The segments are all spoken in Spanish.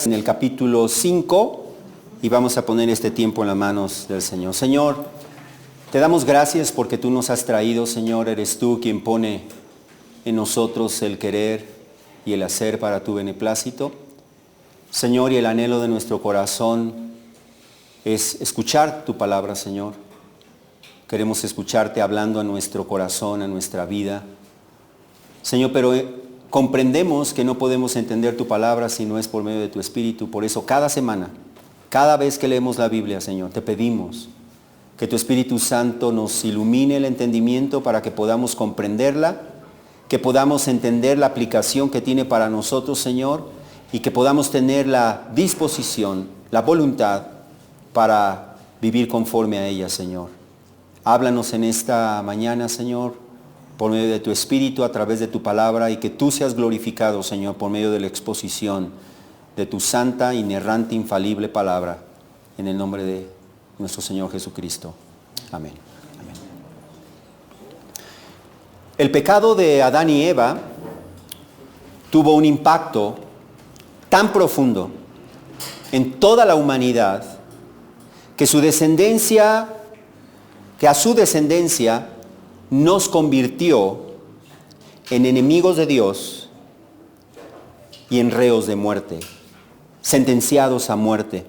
En el capítulo 5 y vamos a poner este tiempo en las manos del Señor. Señor, te damos gracias porque tú nos has traído, Señor. Eres tú quien pone en nosotros el querer y el hacer para tu beneplácito. Señor, y el anhelo de nuestro corazón es escuchar tu palabra, Señor. Queremos escucharte hablando a nuestro corazón, a nuestra vida. Señor, pero comprendemos que no podemos entender tu palabra si no es por medio de tu Espíritu. Por eso cada semana, cada vez que leemos la Biblia, Señor, te pedimos que tu Espíritu Santo nos ilumine el entendimiento para que podamos comprenderla, que podamos entender la aplicación que tiene para nosotros, Señor, y que podamos tener la disposición, la voluntad para vivir conforme a ella, Señor. Háblanos en esta mañana, Señor, por medio de tu Espíritu, a través de tu palabra, y que tú seas glorificado, Señor, por medio de la exposición de tu santa, inerrante, infalible palabra, en el nombre de nuestro Señor Jesucristo. Amén. Amén. El pecado de Adán y Eva tuvo un impacto tan profundo en toda la humanidad que a su descendencia nos convirtió en enemigos de Dios y en reos de muerte, sentenciados a muerte.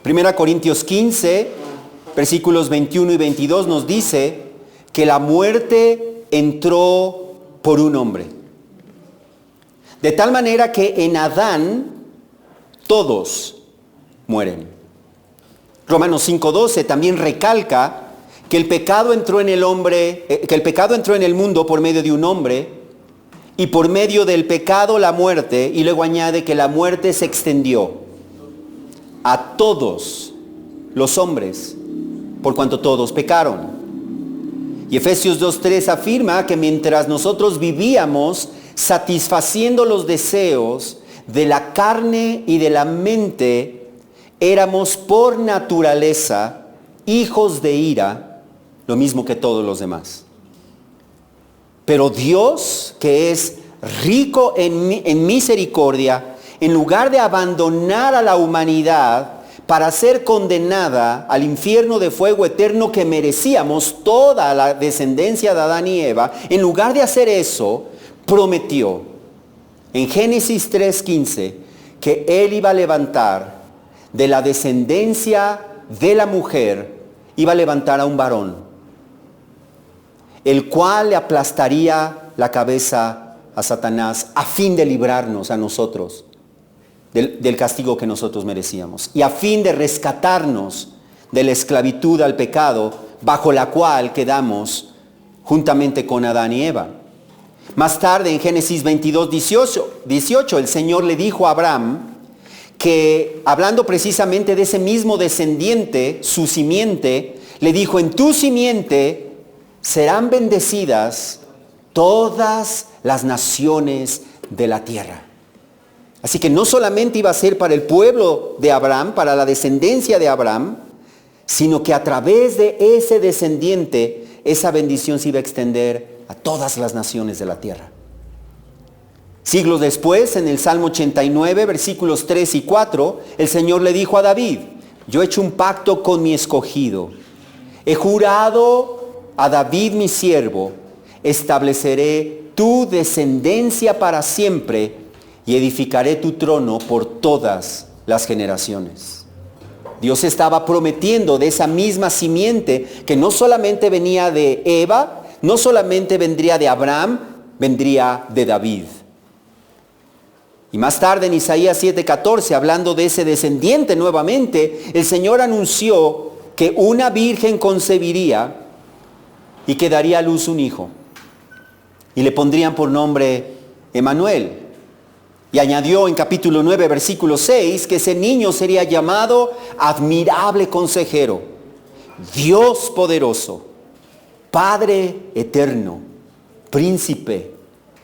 1 Corintios 15, versículos 21 y 22 nos dice que la muerte entró por un hombre. De tal manera que en Adán todos mueren. Romanos 5:12 también recalca que el pecado entró en el mundo por medio de un hombre, y por medio del pecado la muerte, y luego añade que la muerte se extendió a todos los hombres, por cuanto todos pecaron. Y Efesios 2:3 afirma que mientras nosotros vivíamos satisfaciendo los deseos de la carne y de la mente, éramos por naturaleza hijos de ira, lo mismo que todos los demás. Pero Dios, que es rico en misericordia, en lugar de abandonar a la humanidad para ser condenada al infierno de fuego eterno que merecíamos toda la descendencia de Adán y Eva, en lugar de hacer eso, prometió en Génesis 3:15 que Él iba a levantar de la descendencia de la mujer, iba a levantar a un varón, el cual le aplastaría la cabeza a Satanás a fin de librarnos a nosotros del castigo que nosotros merecíamos, y a fin de rescatarnos de la esclavitud al pecado bajo la cual quedamos juntamente con Adán y Eva. Más tarde, en Génesis 22:18, el Señor le dijo a Abraham que, hablando precisamente de ese mismo descendiente, su simiente, le dijo: en tu simiente serán bendecidas todas las naciones de la tierra. Así que no solamente iba a ser para el pueblo de Abraham, para la descendencia de Abraham, sino que a través de ese descendiente, esa bendición se iba a extender a todas las naciones de la tierra. Siglos después, en el Salmo 89, versículos 3 y 4, el Señor le dijo a David: yo he hecho un pacto con mi escogido. He jurado a David mi siervo, estableceré tu descendencia para siempre y edificaré tu trono por todas las generaciones. Dios estaba prometiendo de esa misma simiente que no solamente venía de Eva, no solamente vendría de Abraham, vendría de David. Y más tarde en Isaías 7:14, hablando de ese descendiente nuevamente, el Señor anunció que una virgen concebiría y que daría a luz un hijo, y le pondrían por nombre Emmanuel. Y añadió en capítulo 9, versículo 6, que ese niño sería llamado Admirable Consejero, Dios Poderoso, Padre Eterno, Príncipe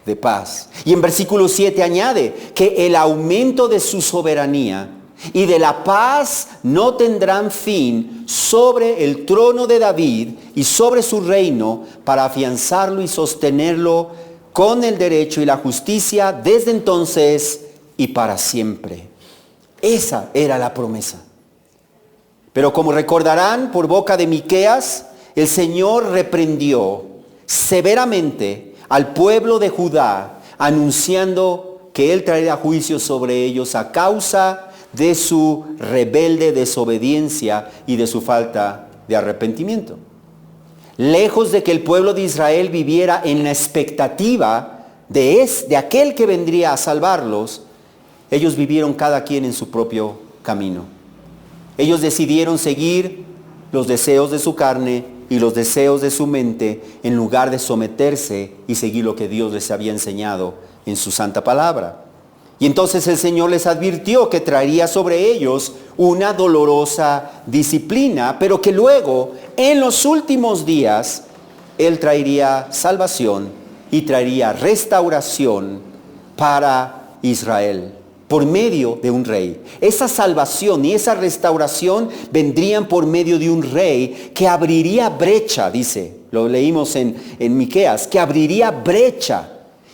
de Paz. Y en versículo 7 añade que el aumento de su soberanía y de la paz no tendrán fin sobre el trono de David y sobre su reino, para afianzarlo y sostenerlo con el derecho y la justicia desde entonces y para siempre. Esa era la promesa. Pero como recordarán por boca de Miqueas, el Señor reprendió severamente al pueblo de Judá, anunciando que Él traería juicio sobre ellos a causa de su rebelde desobediencia y de su falta de arrepentimiento. Lejos de que el pueblo de Israel viviera en la expectativa de aquel que vendría a salvarlos, ellos vivieron cada quien en su propio camino. Ellos decidieron seguir los deseos de su carne y los deseos de su mente en lugar de someterse y seguir lo que Dios les había enseñado en su santa palabra. Y entonces el Señor les advirtió que traería sobre ellos una dolorosa disciplina, pero que luego, en los últimos días, Él traería salvación y traería restauración para Israel por medio de un rey. Esa salvación y esa restauración vendrían por medio de un rey que abriría brecha, dice, lo leímos en Miqueas, que abriría brecha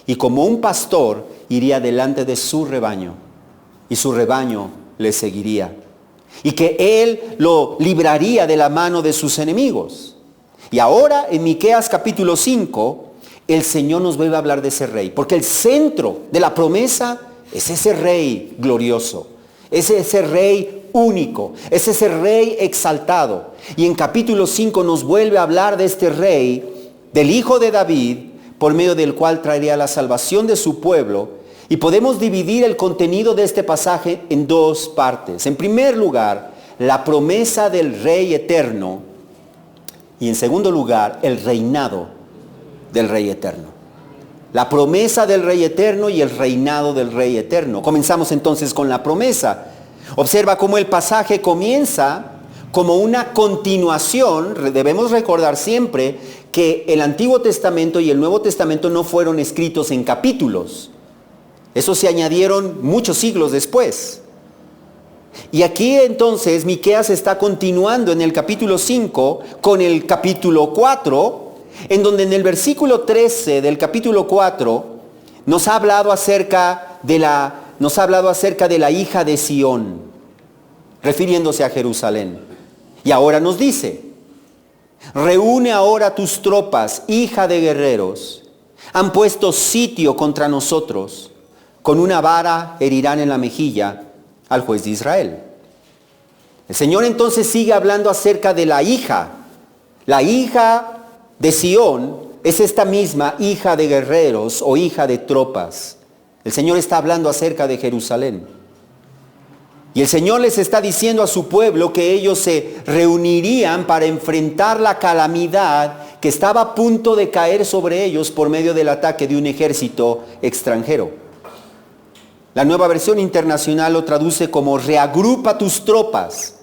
y como un pastor iría delante de su rebaño y su rebaño le seguiría y que Él lo libraría de la mano de sus enemigos. Y ahora en Miqueas capítulo 5 el Señor nos vuelve a hablar de ese rey, porque el centro de la promesa es ese rey glorioso, es ese rey único, es ese rey exaltado. Y en capítulo 5 nos vuelve a hablar de este rey, del hijo de David, por medio del cual traería la salvación de su pueblo. Y podemos dividir el contenido de este pasaje en dos partes. En primer lugar, la promesa del rey eterno. Y en segundo lugar, el reinado del rey eterno. La promesa del rey eterno y el reinado del rey eterno. Comenzamos entonces con la promesa. Observa cómo el pasaje comienza como una continuación. Debemos recordar siempre que el Antiguo Testamento y el Nuevo Testamento no fueron escritos en capítulos. Eso se añadieron muchos siglos después. Y aquí entonces Miqueas está continuando en el capítulo 5 con el capítulo 4, en donde en el versículo 13 del capítulo 4 nos ha hablado acerca de la hija de Sión, refiriéndose a Jerusalén. Y ahora nos dice: reúne ahora tus tropas, hija de guerreros, han puesto sitio contra nosotros, con una vara herirán en la mejilla al juez de Israel. El Señor entonces sigue hablando acerca de la hija de Sión. Es esta misma hija de guerreros o hija de tropas. El Señor está hablando acerca de Jerusalén. Y el Señor les está diciendo a su pueblo que ellos se reunirían para enfrentar la calamidad que estaba a punto de caer sobre ellos por medio del ataque de un ejército extranjero. La Nueva Versión Internacional lo traduce como: reagrupa tus tropas,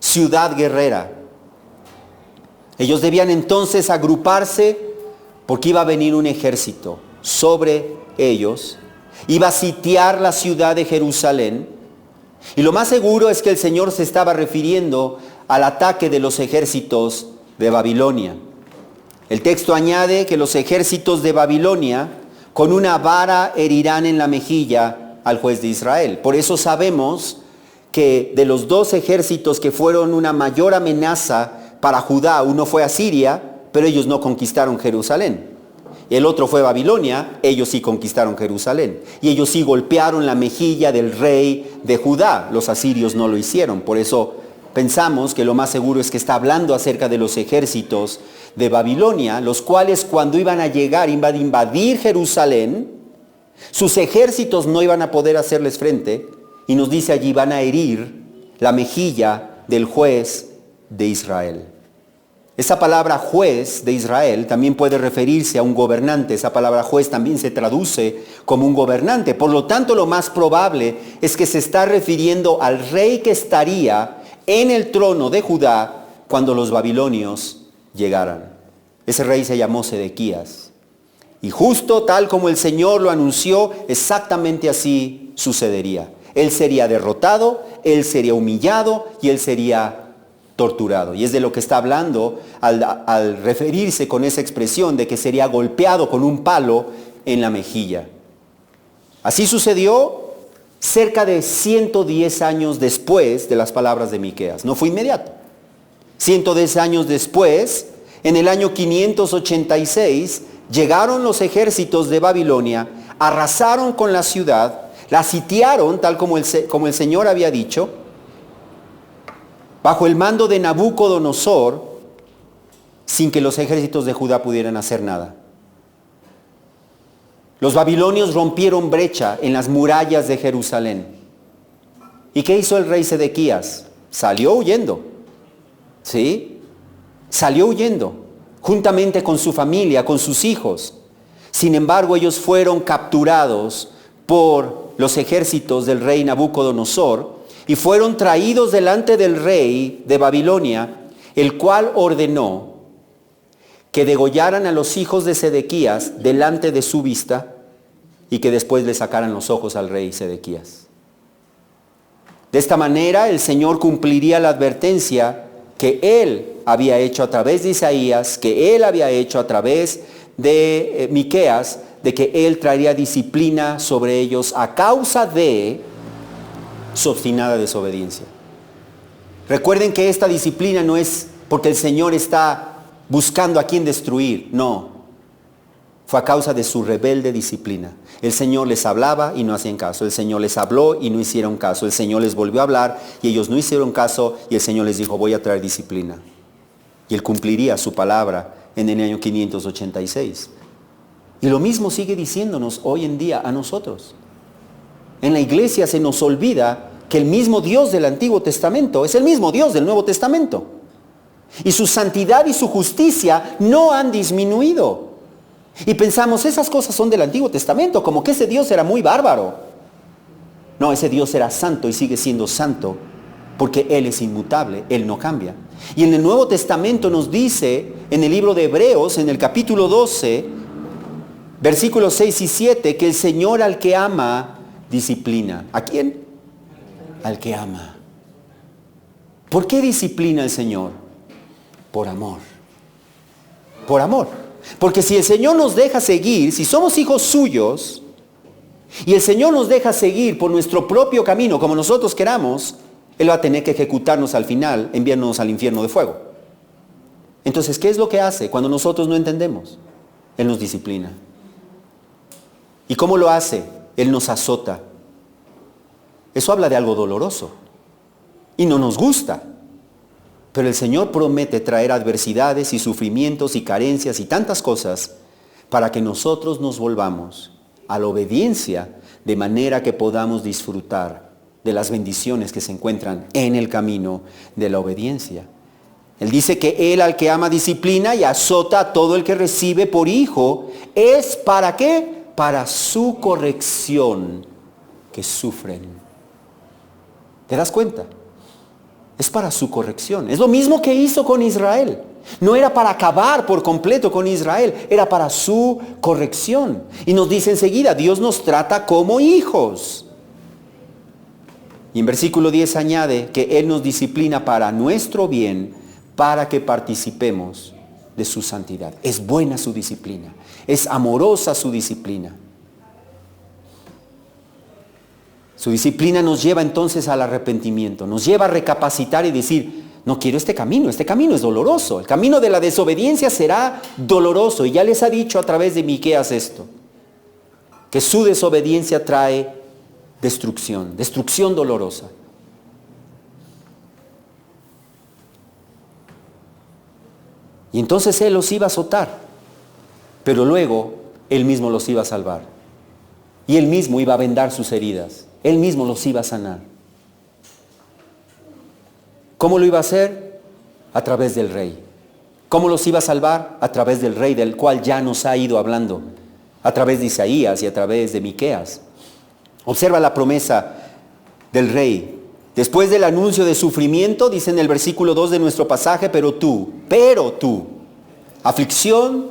ciudad guerrera. Ellos debían entonces agruparse porque iba a venir un ejército sobre ellos, iba a sitiar la ciudad de Jerusalén. Y lo más seguro es que el Señor se estaba refiriendo al ataque de los ejércitos de Babilonia. El texto añade que los ejércitos de Babilonia con una vara herirán en la mejilla al juez de Israel. Por eso sabemos que de los dos ejércitos que fueron una mayor amenaza para Judá, uno fue Asiria, pero ellos no conquistaron Jerusalén. El otro fue Babilonia, ellos sí conquistaron Jerusalén. Y ellos sí golpearon la mejilla del rey de Judá. Los asirios no lo hicieron. Por eso pensamos que lo más seguro es que está hablando acerca de los ejércitos de Babilonia, los cuales cuando iban a llegar, iban a invadir Jerusalén, sus ejércitos no iban a poder hacerles frente. Y nos dice allí: van a herir la mejilla del juez de Israel. Esa palabra juez de Israel también puede referirse a un gobernante. Esa palabra juez también se traduce como un gobernante. Por lo tanto, lo más probable es que se está refiriendo al rey que estaría en el trono de Judá cuando los babilonios llegaran. Ese rey se llamó Sedequías. Y justo tal como el Señor lo anunció, exactamente así sucedería. Él sería derrotado, él sería humillado y él sería torturado. Y es de lo que está hablando al referirse con esa expresión de que sería golpeado con un palo en la mejilla. Así sucedió, cerca de 110 años después de las palabras de Miqueas. No fue inmediato. 110 años después, en el año 586, llegaron los ejércitos de Babilonia, arrasaron con la ciudad, la sitiaron tal como el Señor había dicho, bajo el mando de Nabucodonosor, sin que los ejércitos de Judá pudieran hacer nada. Los babilonios rompieron brecha en las murallas de Jerusalén. ¿Y qué hizo el rey Sedequías? Salió huyendo. ¿Sí? Salió huyendo, juntamente con su familia, con sus hijos. Sin embargo, ellos fueron capturados por los ejércitos del rey Nabucodonosor y fueron traídos delante del rey de Babilonia, el cual ordenó que degollaran a los hijos de Sedequías delante de su vista y que después le sacaran los ojos al rey Sedequías. De esta manera el Señor cumpliría la advertencia que Él había hecho a través de Isaías, que Él había hecho a través de Miqueas, de que Él traería disciplina sobre ellos a causa de su obstinada desobediencia. Recuerden que esta disciplina no es porque el Señor está buscando a quien destruir, no. Fue a causa de su rebelde disciplina. El Señor les hablaba y no hacían caso. El Señor les habló y no hicieron caso. El Señor les volvió a hablar y ellos no hicieron caso y el Señor les dijo, voy a traer disciplina. Y Él cumpliría su palabra en el año 586. Y lo mismo sigue diciéndonos hoy en día a nosotros. En la iglesia se nos olvida que el mismo Dios del Antiguo Testamento es el mismo Dios del Nuevo Testamento. Y su santidad y su justicia no han disminuido. Y pensamos, esas cosas son del Antiguo Testamento, como que ese Dios era muy bárbaro. No, ese Dios era santo y sigue siendo santo, porque Él es inmutable, Él no cambia. Y en el Nuevo Testamento nos dice, en el libro de Hebreos, en el capítulo 12, versículos 6 y 7, que el Señor al que ama, disciplina. ¿A quién? Al que ama. ¿Por qué disciplina el Señor? Por amor. Por amor. Porque si el Señor nos deja seguir, si somos hijos suyos, y el Señor nos deja seguir por nuestro propio camino, como nosotros queramos, Él va a tener que ejecutarnos al final, enviándonos al infierno de fuego. Entonces, ¿qué es lo que hace cuando nosotros no entendemos? Él nos disciplina. ¿Y cómo lo hace? Él nos azota. Eso habla de algo doloroso. Y no nos gusta. Pero el Señor promete traer adversidades y sufrimientos y carencias y tantas cosas para que nosotros nos volvamos a la obediencia de manera que podamos disfrutar de las bendiciones que se encuentran en el camino de la obediencia. Él dice que Él al que ama disciplina y azota a todo el que recibe por hijo. ¿Es para qué? Para su corrección que sufren. ¿Te das cuenta? Es para su corrección. Es lo mismo que hizo con Israel. No era para acabar por completo con Israel, era para su corrección. Y nos dice enseguida, Dios nos trata como hijos. Y en versículo 10 añade que Él nos disciplina para nuestro bien, para que participemos de su santidad. Es buena su disciplina, es amorosa su disciplina. Su disciplina nos lleva entonces al arrepentimiento, nos lleva a recapacitar y decir, no quiero este camino es doloroso, el camino de la desobediencia será doloroso. Y ya les ha dicho a través de Miqueas esto, que su desobediencia trae destrucción dolorosa. Y entonces Él los iba a azotar, pero luego Él mismo los iba a salvar. Y Él mismo iba a vendar sus heridas. Él mismo los iba a sanar. ¿Cómo lo iba a hacer? A través del Rey. ¿Cómo los iba a salvar? A través del Rey, del cual ya nos ha ido hablando. A través de Isaías y a través de Miqueas. Observa la promesa del Rey. Después del anuncio de sufrimiento, dice en el versículo 2 de nuestro pasaje, pero tú, aflicción,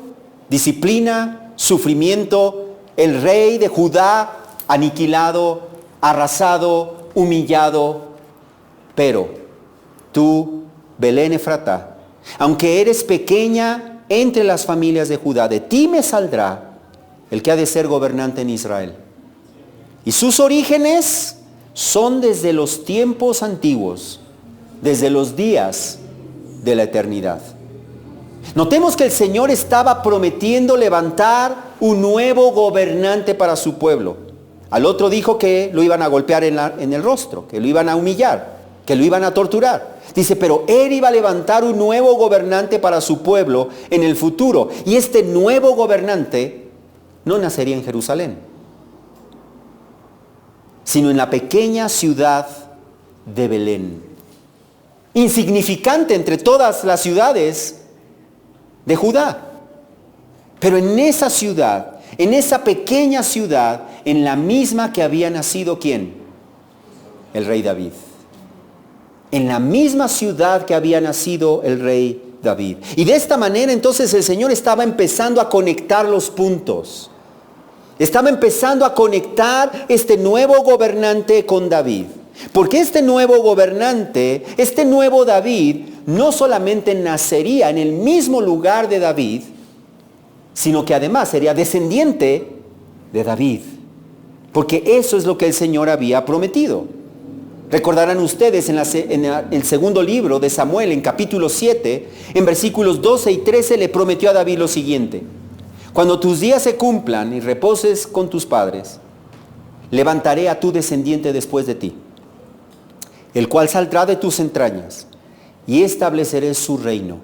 disciplina, sufrimiento, el Rey de Judá aniquilado, arrasado, humillado, pero tú, Belén Efratá, aunque eres pequeña entre las familias de Judá, de ti me saldrá el que ha de ser gobernante en Israel. Y sus orígenes son desde los tiempos antiguos, desde los días de la eternidad. Notemos que el Señor estaba prometiendo levantar un nuevo gobernante para su pueblo. Al otro dijo que lo iban a golpear en el rostro, que lo iban a humillar, que lo iban a torturar. Dice, pero Él iba a levantar un nuevo gobernante para su pueblo en el futuro. Y este nuevo gobernante no nacería en Jerusalén, sino en la pequeña ciudad de Belén, insignificante entre todas las ciudades de Judá. Pero en esa ciudad, en esa pequeña ciudad, en la misma que había nacido, ¿quién? El rey David. En la misma ciudad que había nacido el rey David. Y de esta manera entonces el Señor estaba empezando a conectar los puntos. Estaba empezando a conectar este nuevo gobernante con David. Porque este nuevo gobernante, este nuevo David, no solamente nacería en el mismo lugar de David, sino que además sería descendiente de David. Porque eso es lo que el Señor había prometido. Recordarán ustedes en el segundo libro de Samuel, en capítulo 7, en versículos 12 y 13, le prometió a David lo siguiente: cuando tus días se cumplan y reposes con tus padres, levantaré a tu descendiente después de ti, el cual saldrá de tus entrañas, y estableceré su reino.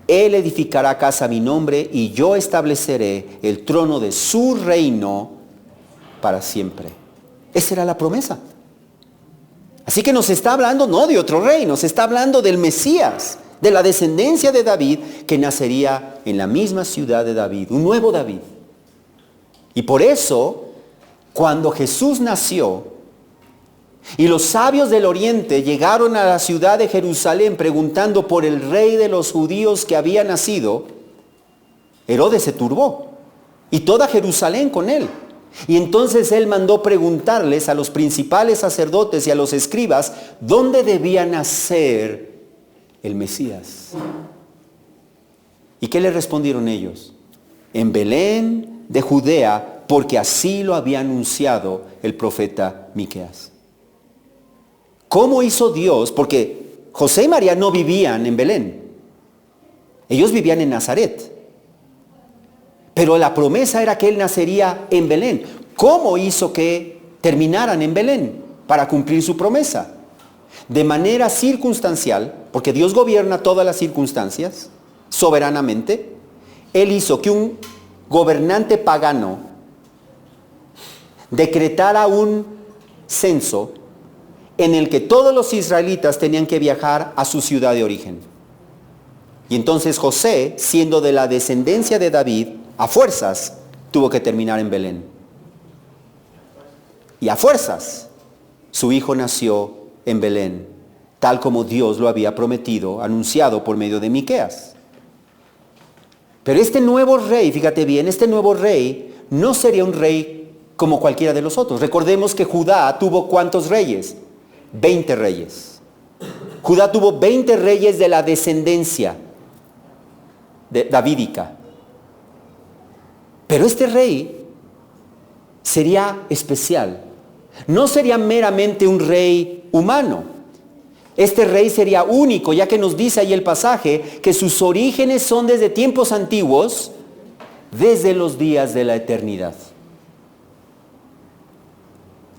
Él edificará casa a mi nombre, y yo estableceré el trono de su reino para siempre. Esa era la promesa. Así que nos está hablando no de otro rey, nos está hablando del Mesías, de la descendencia de David, que nacería en la misma ciudad de David, un nuevo David. Y por eso, cuando Jesús nació, y los sabios del oriente llegaron a la ciudad de Jerusalén preguntando por el rey de los judíos que había nacido, Herodes se turbó, y toda Jerusalén con él. Y entonces él mandó preguntarles a los principales sacerdotes y a los escribas dónde debía nacer el Mesías. ¿Y qué le respondieron ellos? En Belén de Judea, porque así lo había anunciado el profeta Miqueas. ¿Cómo hizo Dios? Porque José y María no vivían en Belén. Ellos vivían en Nazaret. Pero la promesa era que él nacería en Belén. ¿Cómo hizo que terminaran en Belén para cumplir su promesa? De manera circunstancial, porque Dios gobierna todas las circunstancias soberanamente. Él hizo que un gobernante pagano decretara un censo en el que todos los israelitas tenían que viajar a su ciudad de origen. Y entonces José, siendo de la descendencia de David, a fuerzas tuvo que terminar en Belén. Y a fuerzas su hijo nació en Belén, tal como Dios lo había prometido, anunciado por medio de Miqueas. Pero este nuevo rey, fíjate bien, este nuevo rey no sería un rey como cualquiera de los otros. Recordemos que Judá tuvo ¿cuántos reyes? 20 reyes. Judá tuvo 20 reyes de la descendencia davídica. Pero este rey sería especial. No sería meramente un rey humano. Este rey sería único, ya que nos dice ahí el pasaje que sus orígenes son desde tiempos antiguos, desde los días de la eternidad.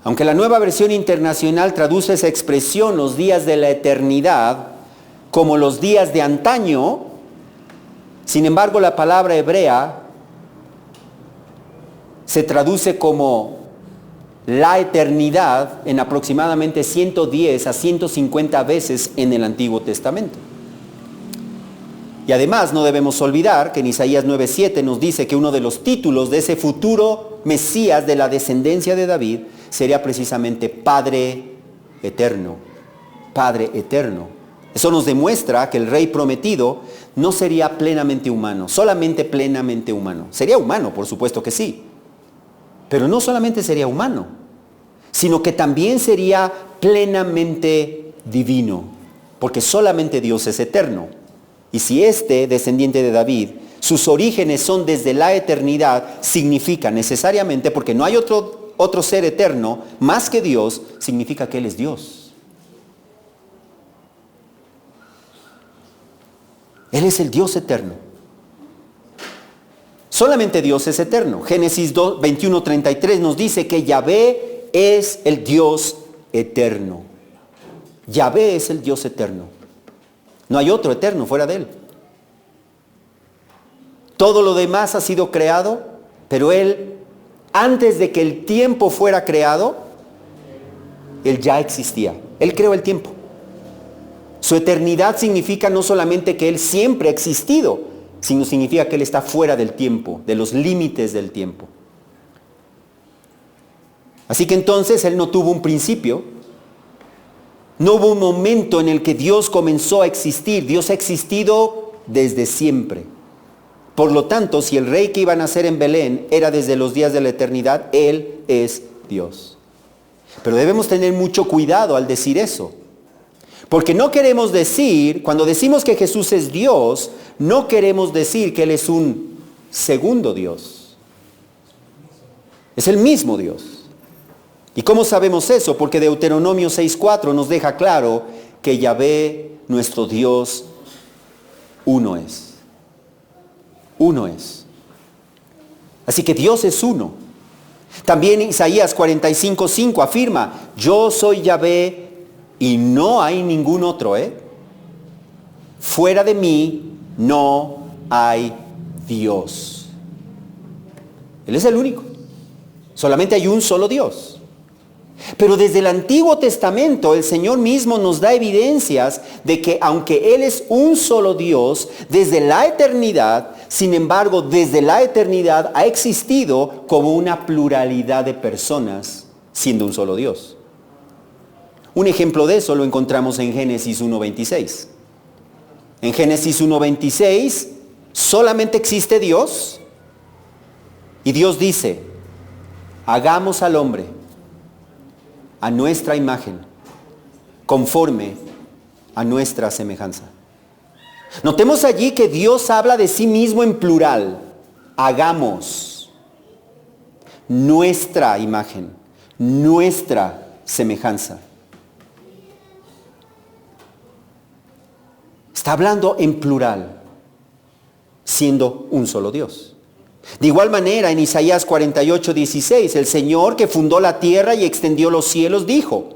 Aunque la Nueva Versión Internacional traduce esa expresión, los días de la eternidad, como los días de antaño, sin embargo la palabra hebrea se traduce como la eternidad en aproximadamente 110 a 150 veces en el Antiguo Testamento. Y además no debemos olvidar que en Isaías 9:7 nos dice que uno de los títulos de ese futuro Mesías de la descendencia de David sería precisamente Padre Eterno. Padre Eterno. Eso nos demuestra que el rey prometido no sería plenamente humano, solamente plenamente humano. Sería humano, por supuesto que sí. Pero no solamente sería humano, sino que también sería plenamente divino, porque solamente Dios es eterno. Y si este descendiente de David, sus orígenes son desde la eternidad, significa necesariamente, porque no hay otro otro ser eterno más que Dios, significa que Él es Dios. Él es el Dios eterno. Solamente Dios es eterno. Génesis 21:33 nos dice que Yahvé es el Dios eterno. Yahvé es el Dios eterno. No hay otro eterno fuera de Él. Todo lo demás ha sido creado, pero Él, antes de que el tiempo fuera creado, Él ya existía. Él creó el tiempo. Su eternidad significa no solamente que Él siempre ha existido, sino significa que Él está fuera del tiempo, de los límites del tiempo. Así que entonces Él no tuvo un principio, no hubo un momento en el que Dios comenzó a existir. Dios ha existido desde siempre. Por lo tanto, si el rey que iba a nacer en Belén era desde los días de la eternidad, Él es Dios. Pero debemos tener mucho cuidado al decir eso. Porque no queremos decir, cuando decimos que Jesús es Dios, no queremos decir que Él es un segundo Dios. Es el mismo Dios. ¿Y cómo sabemos eso? Porque Deuteronomio 6:4 nos deja claro que Yahvé, nuestro Dios, uno es. Uno es. Así que Dios es uno. También Isaías 45:5 afirma, yo soy Yahvé y no hay ningún otro, Fuera de mí no hay Dios. Él es el único. Solamente hay un solo Dios. Pero desde el Antiguo Testamento el Señor mismo nos da evidencias de que aunque Él es un solo Dios, desde la eternidad, sin embargo, desde la eternidad ha existido como una pluralidad de personas, siendo un solo Dios. Un ejemplo de eso lo encontramos en Génesis 1:26. En Génesis 1:26 solamente existe Dios y Dios dice, hagamos al hombre a nuestra imagen, conforme a nuestra semejanza. Notemos allí que Dios habla de sí mismo en plural. Hagamos nuestra imagen, nuestra semejanza. Está hablando en plural, siendo un solo Dios. De igual manera, en Isaías 48:16, el Señor que fundó la tierra y extendió los cielos dijo,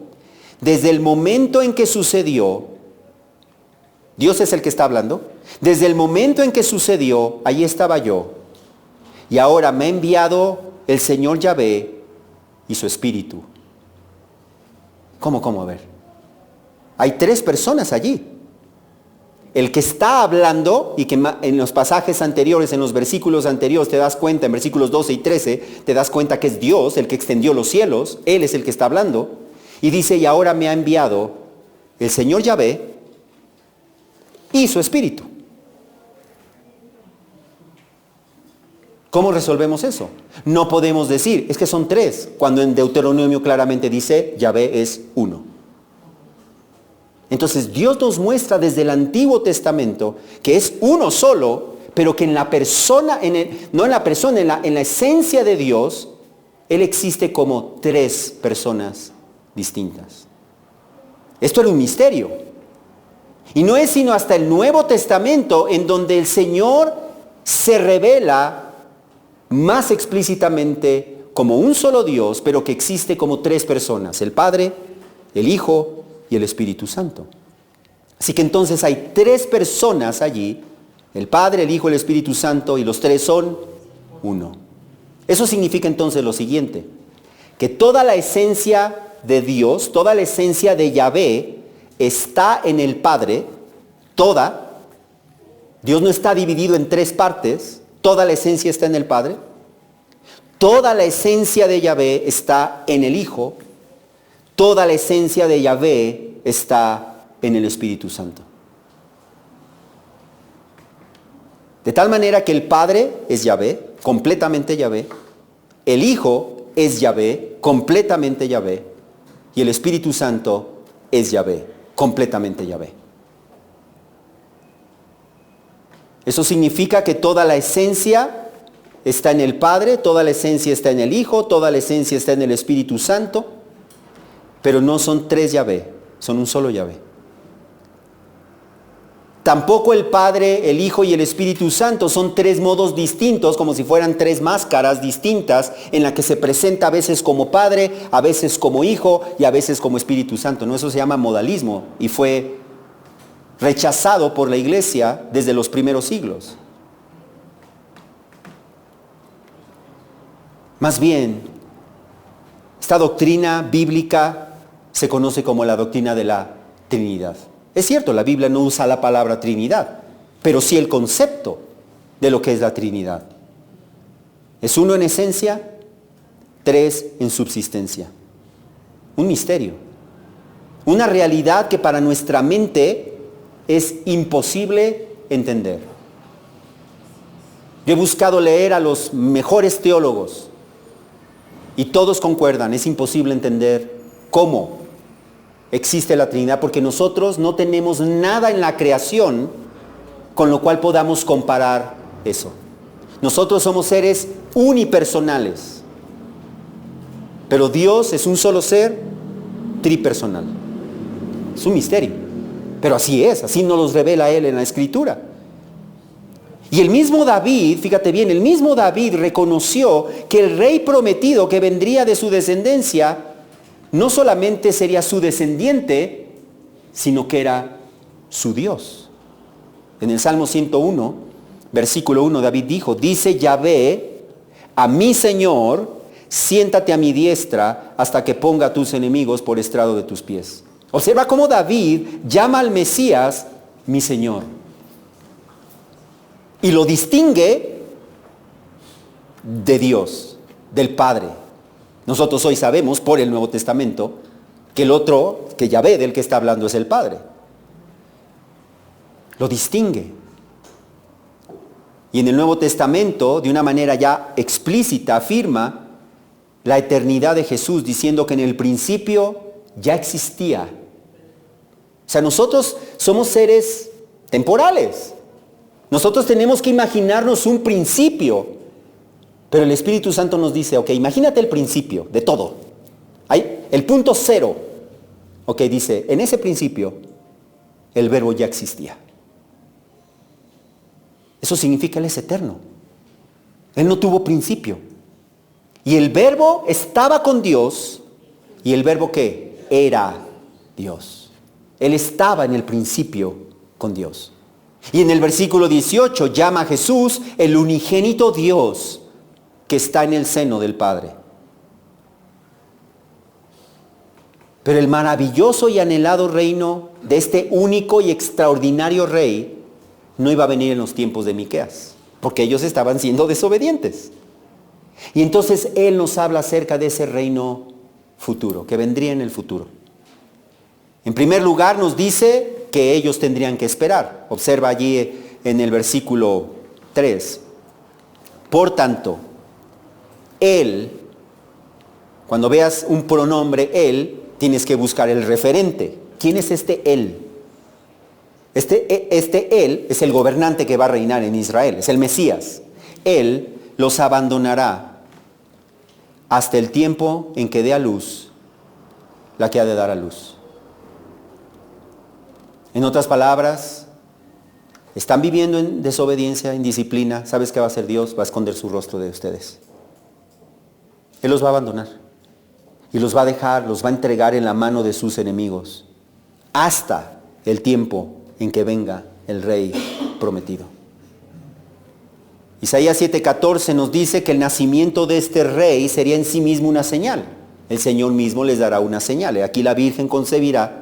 desde el momento en que sucedió, Dios es el que está hablando, desde el momento en que sucedió, allí estaba yo, y ahora me ha enviado el Señor Yahvé y su Espíritu. ¿Cómo? A ver. Hay tres personas allí. El que está hablando, y que en los pasajes anteriores, en los versículos anteriores te das cuenta, en versículos 12 y 13, te das cuenta que es Dios el que extendió los cielos, Él es el que está hablando, y dice, y ahora me ha enviado el Señor Yahvé y su Espíritu. ¿Cómo resolvemos eso? No podemos decir, es que son tres, cuando en Deuteronomio claramente dice, Yahvé es uno. Entonces Dios nos muestra desde el Antiguo Testamento que es uno solo, pero que en la persona, no en la persona, en la esencia de Dios, Él existe como tres personas distintas. Esto era un misterio. Y no es sino hasta el Nuevo Testamento en donde el Señor se revela más explícitamente como un solo Dios, pero que existe como tres personas, el Padre, el Hijo y el Espíritu Santo. Así que entonces hay tres personas allí, el Padre, el Hijo, el Espíritu Santo, y los tres son uno. Eso significa entonces lo siguiente, que toda la esencia de Dios, toda la esencia de Yahvé está en el Padre, toda. Dios no está dividido en tres partes, toda la esencia está en el Padre. Toda la esencia de Yahvé está en el Hijo. Toda la esencia de Yahvé está en el Espíritu Santo. De tal manera que el Padre es Yahvé, completamente Yahvé. El Hijo es Yahvé, completamente Yahvé. Y el Espíritu Santo es Yahvé, completamente Yahvé. Eso significa que toda la esencia está en el Padre, toda la esencia está en el Hijo, toda la esencia está en el Espíritu Santo, pero no son tres Yahvé, son un solo Yahvé. Tampoco el Padre, el Hijo y el Espíritu Santo son tres modos distintos, como si fueran tres máscaras distintas, en la que se presenta a veces como Padre, a veces como Hijo y a veces como Espíritu Santo. No, eso se llama modalismo y fue rechazado por la Iglesia desde los primeros siglos. Más bien, esta doctrina bíblica se conoce como la doctrina de la Trinidad. Es cierto, la Biblia no usa la palabra Trinidad, pero sí el concepto de lo que es la Trinidad. Es uno en esencia, tres en subsistencia. Un misterio. Una realidad que para nuestra mente es imposible entender. Yo he buscado leer a los mejores teólogos y todos concuerdan, es imposible entender cómo existe la Trinidad, porque nosotros no tenemos nada en la creación con lo cual podamos comparar eso. Nosotros somos seres unipersonales, pero Dios es un solo ser tripersonal. Es un misterio, pero así es, así nos los revela Él en la Escritura. Y el mismo David, fíjate bien, el mismo David reconoció que el rey prometido que vendría de su descendencia no solamente sería su descendiente, sino que era su Dios. En el Salmo 101, versículo 1, David dijo, dice Yahvé a mi Señor, siéntate a mi diestra hasta que ponga a tus enemigos por estrado de tus pies. Observa cómo David llama al Mesías mi Señor. Y lo distingue de Dios, del Padre. Nosotros hoy sabemos por el Nuevo Testamento que el otro, que Yahvé del que está hablando es el Padre. Lo distingue. Y en el Nuevo Testamento, de una manera ya explícita, afirma la eternidad de Jesús, diciendo que en el principio ya existía. O sea, nosotros somos seres temporales. Nosotros tenemos que imaginarnos un principio. Pero el Espíritu Santo nos dice, ok, imagínate el principio de todo. Hay el punto cero. Ok, dice, en ese principio el verbo ya existía. Eso significa Él es eterno. Él no tuvo principio. Y el verbo estaba con Dios. ¿Y el verbo qué? Era Dios. Él estaba en el principio con Dios. Y en el versículo 18 llama a Jesús el unigénito Dios que está en el seno del Padre. Pero el maravilloso y anhelado reino de este único y extraordinario rey no iba a venir en los tiempos de Miqueas, porque ellos estaban siendo desobedientes. Y entonces Él nos habla acerca de ese reino futuro, que vendría en el futuro. En primer lugar nos dice que ellos tendrían que esperar. Observa allí en el versículo 3. Por tanto, Él, cuando veas un pronombre Él, tienes que buscar el referente. ¿Quién es este Él? Este Él es el gobernante que va a reinar en Israel, es el Mesías. Él los abandonará hasta el tiempo en que dé a luz la que ha de dar a luz. En otras palabras, están viviendo en desobediencia, en disciplina. ¿Sabes qué va a hacer Dios? Va a esconder su rostro de ustedes. Él los va a abandonar y los va a dejar, los va a entregar en la mano de sus enemigos hasta el tiempo en que venga el rey prometido. Isaías 7:14 nos dice que el nacimiento de este rey sería en sí mismo una señal. El Señor mismo les dará una señal. Aquí la Virgen concebirá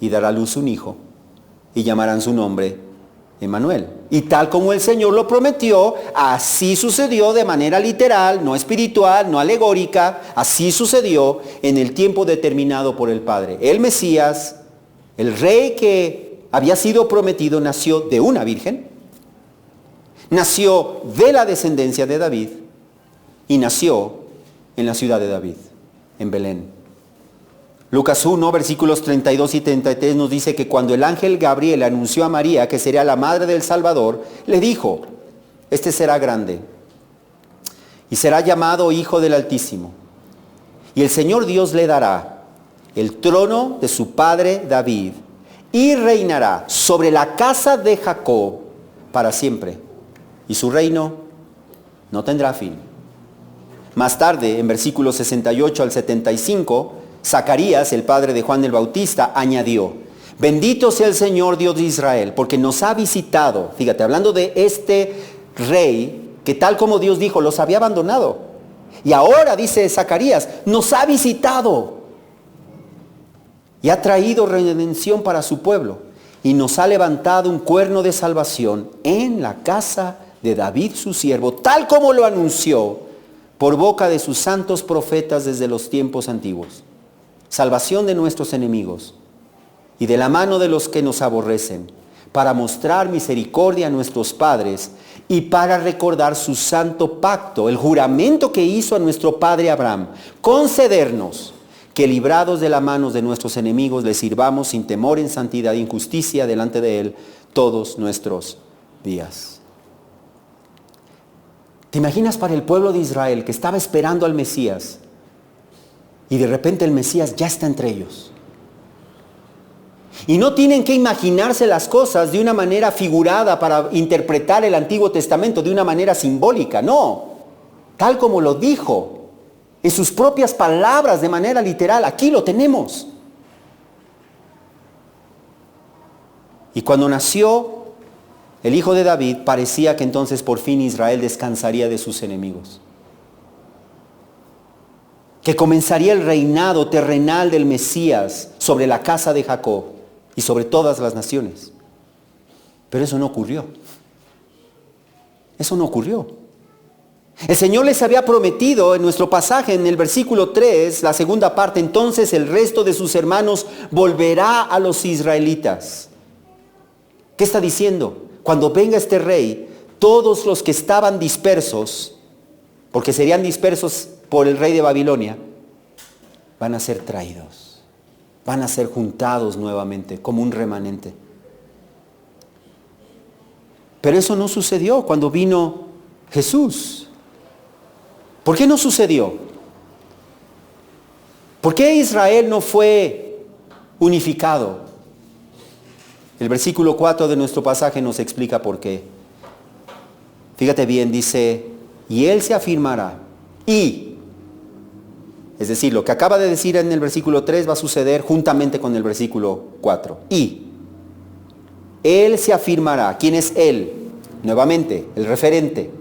y dará a luz un hijo y llamarán su nombre Emmanuel. Y tal como el Señor lo prometió, así sucedió de manera literal, no espiritual, no alegórica. Así sucedió en el tiempo determinado por el Padre. El Mesías, el rey que había sido prometido, nació de una virgen, nació de la descendencia de David y nació en la ciudad de David, en Belén. Lucas 1, versículos 32 y 33 nos dice que cuando el ángel Gabriel anunció a María que sería la madre del Salvador, le dijo, este será grande y será llamado Hijo del Altísimo. Y el Señor Dios le dará el trono de su padre David, y reinará sobre la casa de Jacob para siempre, y su reino no tendrá fin. Más tarde, en versículos 68 al 75, Zacarías, el padre de Juan el Bautista, añadió: bendito sea el Señor Dios de Israel, porque nos ha visitado. Fíjate, hablando de este rey, que tal como Dios dijo, los había abandonado. Y ahora, dice Zacarías, nos ha visitado y ha traído redención para su pueblo, y nos ha levantado un cuerno de salvación en la casa de David su siervo, tal como lo anunció por boca de sus santos profetas desde los tiempos antiguos. Salvación de nuestros enemigos y de la mano de los que nos aborrecen, para mostrar misericordia a nuestros padres y para recordar su santo pacto, el juramento que hizo a nuestro padre Abraham, concedernos que, librados de la mano de nuestros enemigos, le sirvamos sin temor, en santidad y en justicia delante de él todos nuestros días. ¿Te imaginas para el pueblo de Israel que estaba esperando al Mesías y de repente el Mesías ya está entre ellos? Y no tienen que imaginarse las cosas de una manera figurada para interpretar el Antiguo Testamento de una manera simbólica, no, tal como lo dijo en sus propias palabras de manera literal. Aquí lo tenemos. Y cuando nació el hijo de David, parecía que entonces por fin Israel descansaría de sus enemigos, que comenzaría el reinado terrenal del Mesías sobre la casa de Jacob y sobre todas las naciones. Pero eso no ocurrió. Eso no ocurrió. El Señor les había prometido en nuestro pasaje, en el versículo 3, la segunda parte: entonces el resto de sus hermanos volverá a los israelitas. ¿Qué está diciendo? Cuando venga este rey, todos los que estaban dispersos, porque serían dispersos por el rey de Babilonia, van a ser traídos, van a ser juntados nuevamente como un remanente. Pero eso no sucedió cuando vino Jesús. ¿Por qué no sucedió? ¿Por qué Israel no fue unificado? El versículo 4 de nuestro pasaje nos explica por qué. Fíjate bien, dice: y él se afirmará. Y, es decir, lo que acaba de decir en el versículo 3 va a suceder juntamente con el versículo 4. Y él se afirmará. ¿Quién es él? Nuevamente, el referente,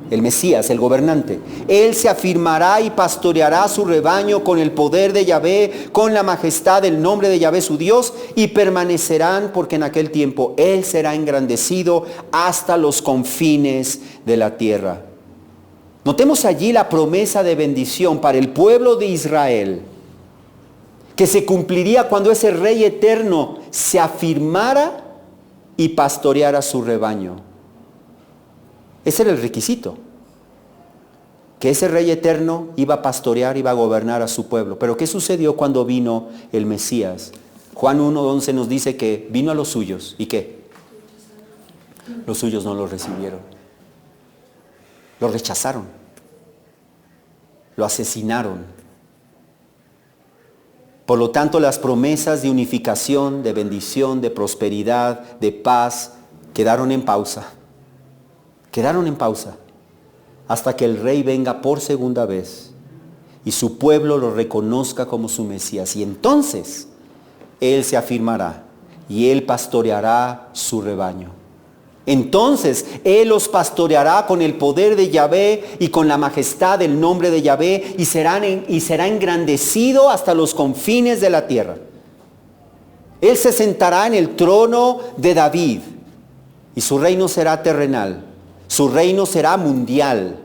el Mesías, el gobernante. Él se afirmará y pastoreará su rebaño con el poder de Yahvé, con la majestad del nombre de Yahvé su Dios, y permanecerán, porque en aquel tiempo él será engrandecido hasta los confines de la tierra. Notemos allí la promesa de bendición para el pueblo de Israel, que se cumpliría cuando ese Rey eterno se afirmara y pastoreara su rebaño. Ese era el requisito, que ese Rey eterno iba a pastorear, iba a gobernar a su pueblo. Pero ¿qué sucedió cuando vino el Mesías? Juan 1:11 nos dice que vino a los suyos. ¿Y qué? Los suyos no lo recibieron. Lo rechazaron. Lo asesinaron. Por lo tanto, las promesas de unificación, de bendición, de prosperidad, de paz, quedaron en pausa. Quedaron en pausa hasta que el Rey venga por segunda vez y su pueblo lo reconozca como su Mesías. Y entonces él se afirmará y él pastoreará su rebaño. Entonces él los pastoreará con el poder de Yahvé y con la majestad del nombre de Yahvé, y será engrandecido hasta los confines de la tierra. Él se sentará en el trono de David y su reino será terrenal. Su reino será mundial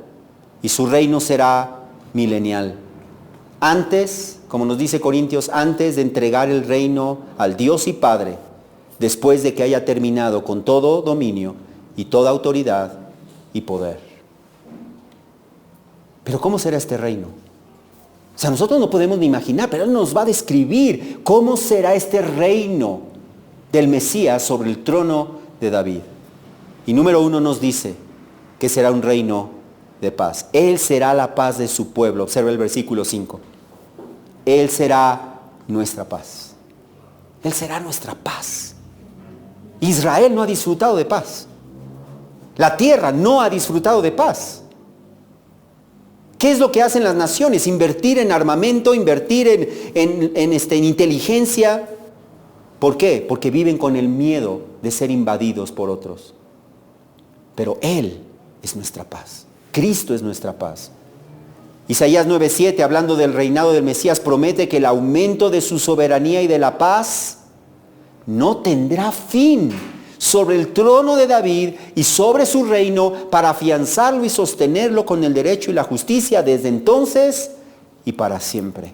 y su reino será milenial. Antes, como nos dice Corintios, antes de entregar el reino al Dios y Padre, después de que haya terminado con todo dominio y toda autoridad y poder. Pero ¿cómo será este reino? O sea, nosotros no podemos ni imaginar, pero Él nos va a describir cómo será este reino del Mesías sobre el trono de David. Y número 1 nos dice que será un reino de paz. Él será la paz de su pueblo. Observa el versículo 5. Él será nuestra paz. Él será nuestra paz. Israel no ha disfrutado de paz. La tierra no ha disfrutado de paz. ¿Qué es lo que hacen las naciones? Invertir en armamento, invertir en inteligencia. ¿Por qué? Porque viven con el miedo de ser invadidos por otros. Pero Él es nuestra paz. Cristo es nuestra paz. Isaías 9:7, hablando del reinado del Mesías, promete que el aumento de su soberanía y de la paz no tendrá fin sobre el trono de David y sobre su reino, para afianzarlo y sostenerlo con el derecho y la justicia desde entonces y para siempre.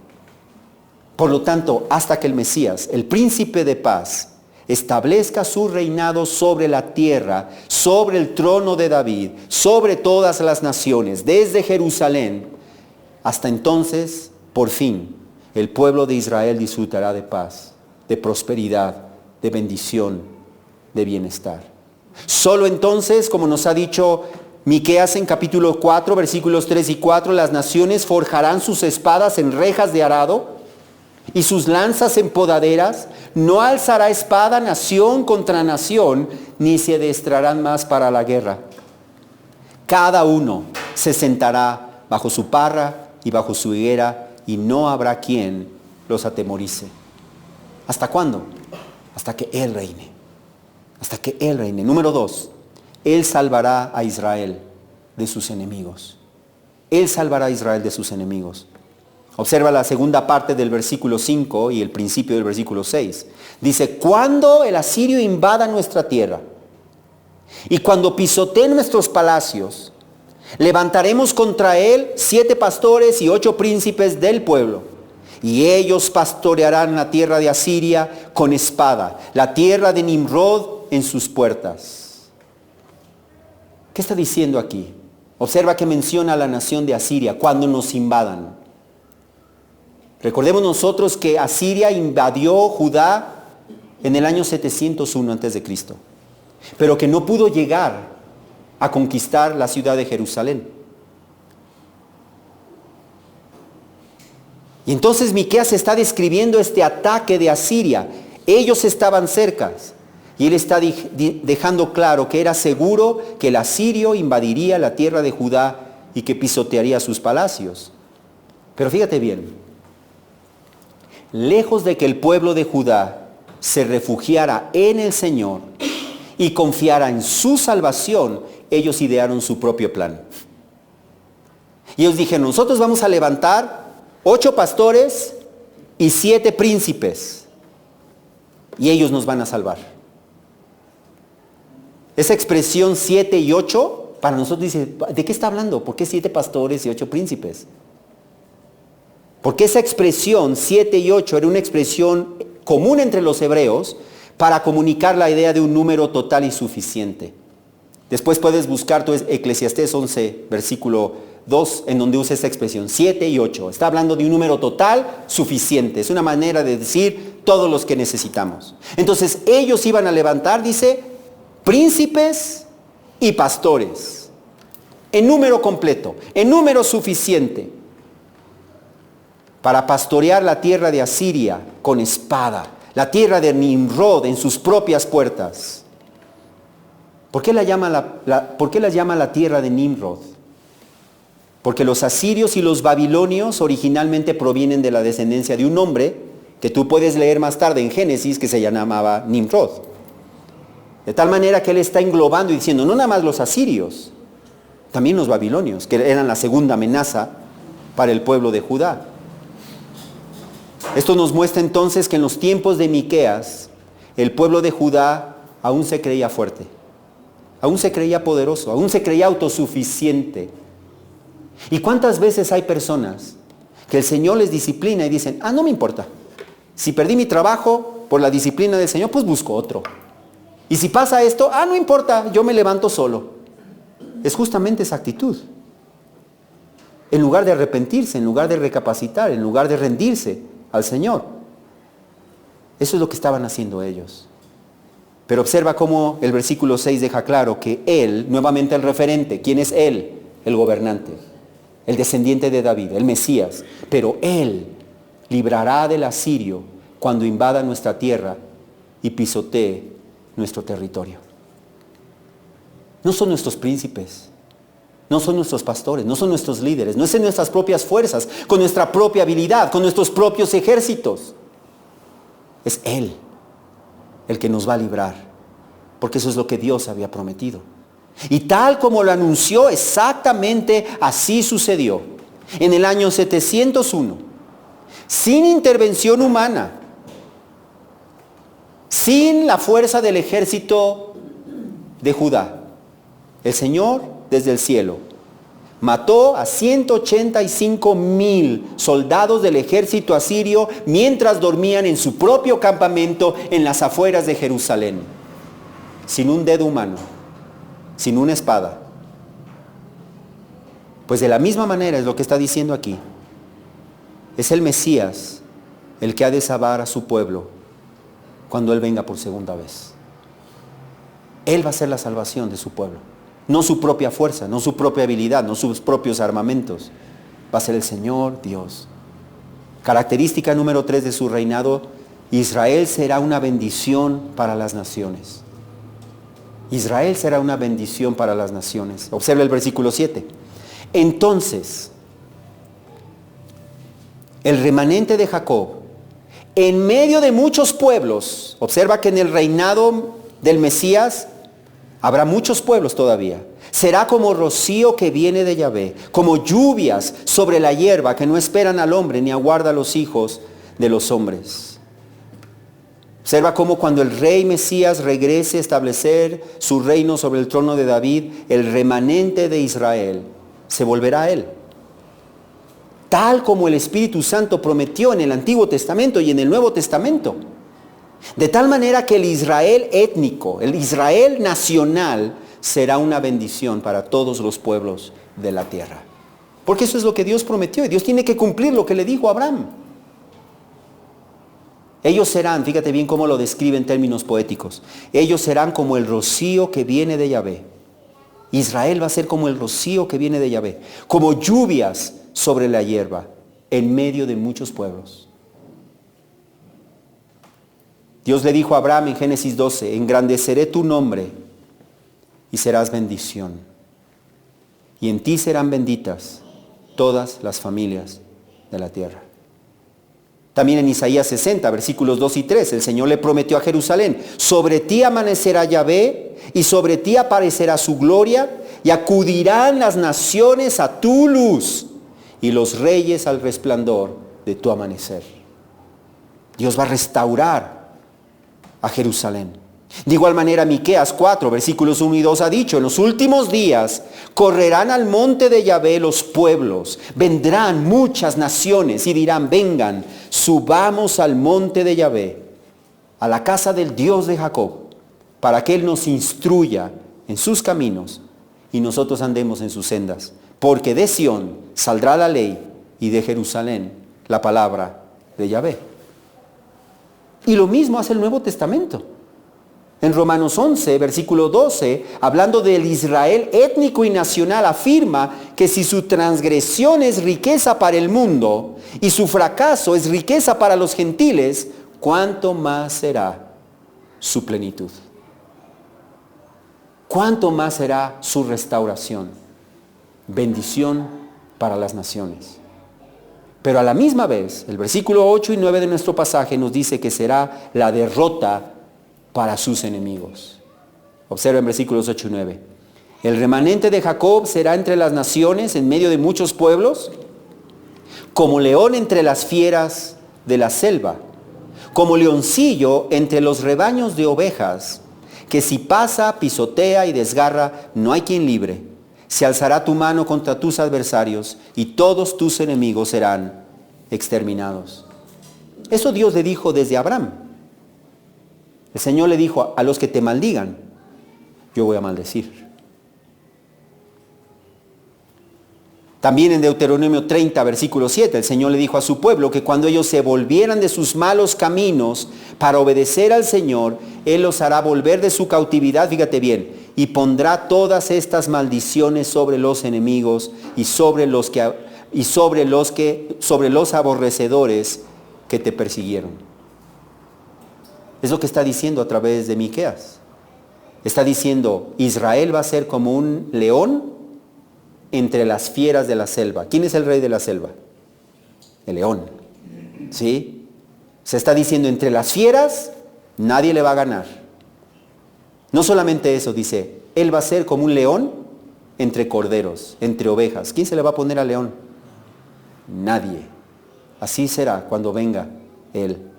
Por lo tanto, hasta que el Mesías, el príncipe de paz, establezca su reinado sobre la tierra, sobre el trono de David, sobre todas las naciones, desde Jerusalén, hasta entonces, por fin, el pueblo de Israel disfrutará de paz, de prosperidad, de bendición, de bienestar. Solo entonces, como nos ha dicho Miqueas en capítulo 4, versículos 3 y 4, las naciones forjarán sus espadas en rejas de arado y sus lanzas en podaderas. No alzará espada nación contra nación, ni se adestrarán más para la guerra. Cada uno se sentará bajo su parra y bajo su higuera, y no habrá quien los atemorice. ¿Hasta cuándo? Hasta que Él reine. Hasta que Él reine. Número 2, Él salvará a Israel de sus enemigos. Él salvará a Israel de sus enemigos. Observa la segunda parte del versículo 5 y el principio del versículo 6. Dice, cuando el asirio invada nuestra tierra y cuando pisotee nuestros palacios, levantaremos contra él 7 pastores y 8 príncipes del pueblo, y ellos pastorearán la tierra de Asiria con espada, la tierra de Nimrod en sus puertas. ¿Qué está diciendo aquí? Observa que menciona a la nación de Asiria cuando nos invadan. Recordemos nosotros que Asiria invadió Judá en el año 701 a.C., pero que no pudo llegar a conquistar la ciudad de Jerusalén. Y entonces Miqueas está describiendo este ataque de Asiria. Ellos estaban cerca y él está dejando claro que era seguro que el asirio invadiría la tierra de Judá y que pisotearía sus palacios. Pero fíjate bien, lejos de que el pueblo de Judá se refugiara en el Señor y confiara en su salvación, ellos idearon su propio plan. Y ellos dijeron, nosotros vamos a levantar 8 pastores y 7 príncipes, y ellos nos van a salvar. Esa expresión 7 y 8, para nosotros dice, ¿de qué está hablando? ¿Por qué 7 pastores y 8 príncipes? Porque esa expresión 7 y 8 era una expresión común entre los hebreos para comunicar la idea de un número total y suficiente. Después puedes buscar tu Eclesiastés 11, versículo 2, en donde usa esa expresión, 7 y 8. Está hablando de un número total suficiente. Es una manera de decir todos los que necesitamos. Entonces ellos iban a levantar, dice, príncipes y pastores. En número completo, en número suficiente, para pastorear la tierra de Asiria con espada, la tierra de Nimrod en sus propias puertas. ¿Por qué la llama la tierra de Nimrod? Porque los asirios y los babilonios originalmente provienen de la descendencia de un hombre que tú puedes leer más tarde en Génesis, que se llamaba Nimrod. De tal manera que él está englobando y diciendo, no nada más los asirios, también los babilonios, que eran la segunda amenaza para el pueblo de Judá. Esto nos muestra entonces que en los tiempos de Miqueas, el pueblo de Judá aún se creía fuerte, aún se creía poderoso, aún se creía autosuficiente. ¿Y cuántas veces hay personas que el Señor les disciplina y dicen, no me importa, si perdí mi trabajo por la disciplina del Señor, pues busco otro? Y si pasa esto, no importa, yo me levanto solo. Es justamente esa actitud. En lugar de arrepentirse, en lugar de recapacitar, en lugar de rendirse al Señor. Eso es lo que estaban haciendo ellos. Pero observa cómo el versículo 6 deja claro que Él, nuevamente el referente, ¿quién es Él? el gobernante, el descendiente de David, el Mesías. Pero Él librará del asirio cuando invada nuestra tierra y pisotee nuestro territorio. No son nuestros príncipes, no son nuestros pastores, no son nuestros líderes, no es en nuestras propias fuerzas, con nuestra propia habilidad, con nuestros propios ejércitos. Es Él el que nos va a librar, porque eso es lo que Dios había prometido. Y tal como lo anunció, exactamente así sucedió. En el año 701, sin intervención humana, sin la fuerza del ejército de Judá, el Señor desde el cielo mató a 185,000 soldados del ejército asirio mientras dormían en su propio campamento en las afueras de Jerusalén, sin un dedo humano, sin una espada. Pues de la misma manera es lo que está diciendo aquí. Es el Mesías el que ha de salvar a su pueblo cuando Él venga por segunda vez. Él va a ser la salvación de su pueblo. No su propia fuerza, no su propia habilidad, no sus propios armamentos. Va a ser el Señor Dios. Característica número 3 de su reinado: Israel será una bendición para las naciones. Israel será una bendición para las naciones. Observe el versículo 7. Entonces, el remanente de Jacob, en medio de muchos pueblos, observa que en el reinado del Mesías habrá muchos pueblos todavía, será como rocío que viene de Yahvé, como lluvias sobre la hierba que no esperan al hombre ni aguarda a los hijos de los hombres. Observa cómo cuando el rey Mesías regrese a establecer su reino sobre el trono de David, el remanente de Israel se volverá a él. Tal como el Espíritu Santo prometió en el Antiguo Testamento y en el Nuevo Testamento. De tal manera que el Israel étnico, el Israel nacional, será una bendición para todos los pueblos de la tierra. Porque eso es lo que Dios prometió y Dios tiene que cumplir lo que le dijo a Abraham. Ellos serán, fíjate bien cómo lo describe en términos poéticos, ellos serán como el rocío que viene de Yahvé. Israel va a ser como el rocío que viene de Yahvé, como lluvias sobre la hierba, en medio de muchos pueblos. Dios le dijo a Abraham en Génesis 12, engrandeceré tu nombre y serás bendición. Y en ti serán benditas todas las familias de la tierra. También en Isaías 60, versículos 2 y 3, el Señor le prometió a Jerusalén: sobre ti amanecerá Yahvé y sobre ti aparecerá su gloria, y acudirán las naciones a tu luz y los reyes al resplandor de tu amanecer. Dios va a restaurar a Jerusalén. De igual manera, Miqueas 4, versículos 1 y 2 ha dicho: en los últimos días correrán al monte de Yahvé los pueblos, vendrán muchas naciones y dirán: vengan, subamos al monte de Yahvé, a la casa del Dios de Jacob, para que Él nos instruya en sus caminos y nosotros andemos en sus sendas. Porque de Sión saldrá la ley y de Jerusalén la palabra de Yahvé. Y lo mismo hace el Nuevo Testamento. En Romanos 11, versículo 12, hablando del Israel étnico y nacional, afirma que si su transgresión es riqueza para el mundo y su fracaso es riqueza para los gentiles, ¿cuánto más será su plenitud? ¿Cuánto más será su restauración? Bendición para las naciones. Pero a la misma vez, el versículo 8 y 9 de nuestro pasaje nos dice que será la derrota para sus enemigos. Observa en versículos 8 y 9. El remanente de Jacob será entre las naciones, en medio de muchos pueblos, como león entre las fieras de la selva, como leoncillo entre los rebaños de ovejas, que si pasa, pisotea y desgarra, no hay quien libre. Se alzará tu mano contra tus adversarios y todos tus enemigos serán exterminados. Eso Dios le dijo desde Abraham. El Señor le dijo: a los que te maldigan, yo voy a maldecir. También en Deuteronomio 30, versículo 7, el Señor le dijo a su pueblo que cuando ellos se volvieran de sus malos caminos para obedecer al Señor, Él los hará volver de su cautividad, fíjate bien, y pondrá todas estas maldiciones sobre los enemigos y sobre los aborrecedores que te persiguieron. Es lo que está diciendo a través de Miqueas. Está diciendo, Israel va a ser como un león entre las fieras de la selva. ¿Quién es el rey de la selva? El león. ¿Sí? Se está diciendo, entre las fieras nadie le va a ganar. No solamente eso, dice, él va a ser como un león entre corderos, entre ovejas. ¿Quién se le va a poner al león? Nadie. Así será cuando venga él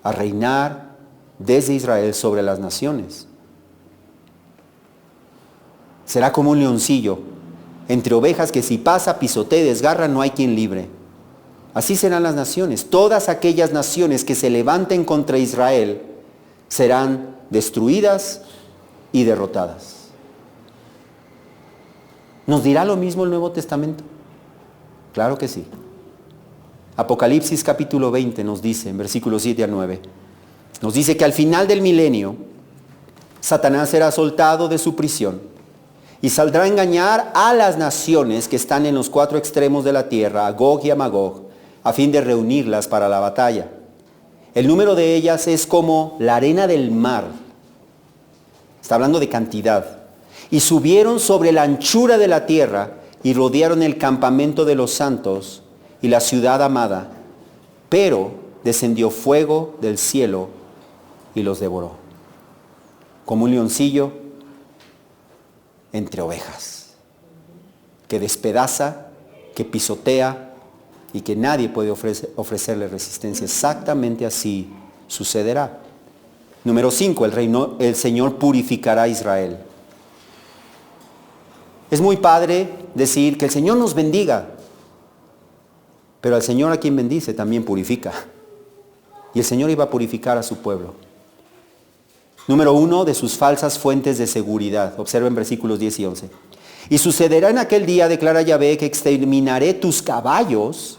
a reinar desde Israel sobre las naciones. Será como un leoncillo entre ovejas que si pasa, pisotea y desgarra, no hay quien libre. Así serán las naciones. Todas aquellas naciones que se levanten contra Israel serán destruidas y derrotadas. ¿Nos dirá lo mismo el Nuevo Testamento? Claro que sí. Apocalipsis capítulo 20 nos dice, en versículos 7 a 9, nos dice que al final del milenio, Satanás será soltado de su prisión y saldrá a engañar a las naciones que están en los cuatro extremos de la tierra, a Gog y a Magog, a fin de reunirlas para la batalla. El número de ellas es como la arena del mar. Está hablando de cantidad. Y subieron sobre la anchura de la tierra y rodearon el campamento de los santos y la ciudad amada. Pero descendió fuego del cielo y los devoró. Como un leoncillo entre ovejas, que despedaza, que pisotea y que nadie puede ofrecerle resistencia. Exactamente así sucederá. Número 5, el Señor purificará a Israel. Es muy padre decir que el Señor nos bendiga, pero al Señor a quien bendice también purifica. Y el Señor iba a purificar a su pueblo. Número 1, de sus falsas fuentes de seguridad. Observen versículos 10 y 11. Y sucederá en aquel día, declara Yahvé, que exterminaré tus caballos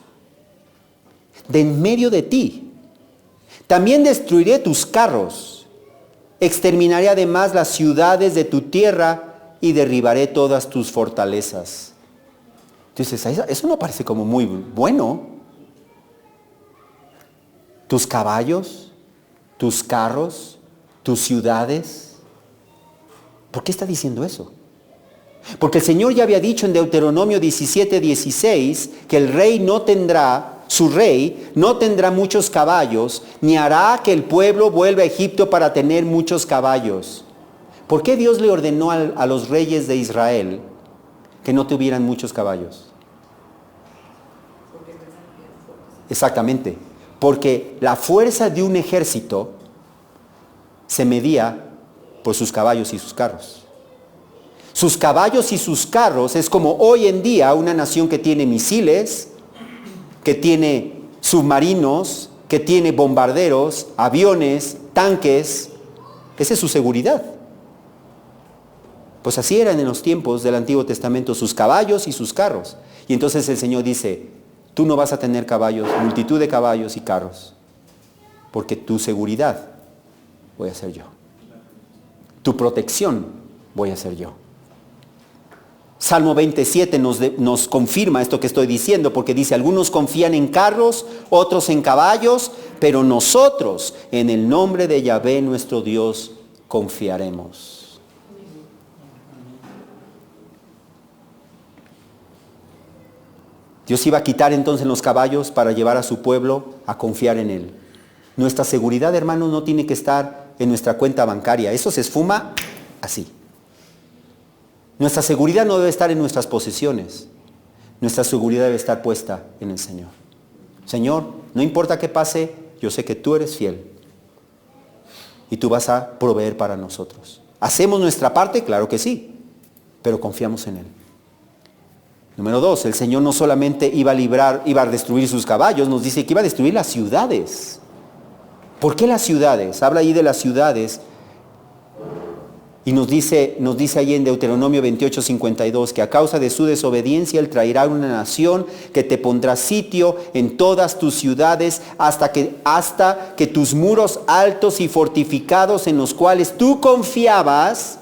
de en medio de ti. También destruiré tus carros. Exterminaré además las ciudades de tu tierra y derribaré todas tus fortalezas. Entonces, eso no parece como muy bueno. Tus caballos, tus carros, tus ciudades. ¿Por qué está diciendo eso? Porque el Señor ya había dicho en Deuteronomio 17:16 que el rey no tendrá, su rey no tendrá muchos caballos, ni hará que el pueblo vuelva a Egipto para tener muchos caballos. ¿Por qué Dios le ordenó a los reyes de Israel que no tuvieran muchos caballos? Exactamente, porque la fuerza de un ejército se medía por sus caballos y sus carros. Sus caballos y sus carros es como hoy en día una nación que tiene misiles, que tiene submarinos, que tiene bombarderos, aviones, tanques. Esa es su seguridad. Pues así eran en los tiempos del Antiguo Testamento sus caballos y sus carros. Y entonces el Señor dice, tú no vas a tener caballos, multitud de caballos y carros, porque tu seguridad voy a ser yo. Tu protección voy a ser yo. Salmo 27 nos confirma esto que estoy diciendo, porque dice, algunos confían en carros, otros en caballos, pero nosotros en el nombre de Yahvé nuestro Dios confiaremos. Dios iba a quitar entonces los caballos para llevar a su pueblo a confiar en Él. Nuestra seguridad, hermanos, no tiene que estar en nuestra cuenta bancaria. Eso se esfuma así. Nuestra seguridad no debe estar en nuestras posesiones. Nuestra seguridad debe estar puesta en el Señor. Señor, no importa qué pase, yo sé que tú eres fiel. Y tú vas a proveer para nosotros. ¿Hacemos nuestra parte? Claro que sí. Pero confiamos en Él. Número 2, el Señor no solamente iba a destruir sus caballos, nos dice que iba a destruir las ciudades. ¿Por qué las ciudades? Habla ahí de las ciudades. Y nos dice ahí en Deuteronomio 28:52 que a causa de su desobediencia Él traerá una nación que te pondrá sitio en todas tus ciudades hasta que tus muros altos y fortificados en los cuales tú confiabas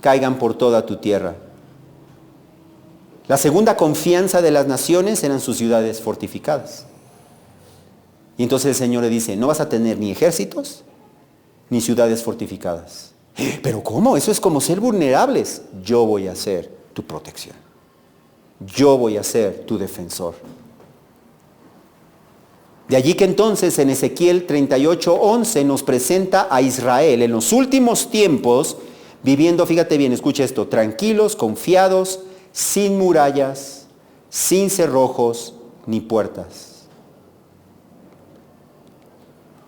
caigan por toda tu tierra. La segunda confianza de las naciones eran sus ciudades fortificadas. Y entonces el Señor le dice, no vas a tener ni ejércitos ni ciudades fortificadas. ¿Pero cómo? Eso es como ser vulnerables. Yo voy a ser tu protección. Yo voy a ser tu defensor. De allí que entonces en Ezequiel 38:11 nos presenta a Israel en los últimos tiempos viviendo, fíjate bien, escucha esto, tranquilos, confiados, sin murallas, sin cerrojos ni puertas.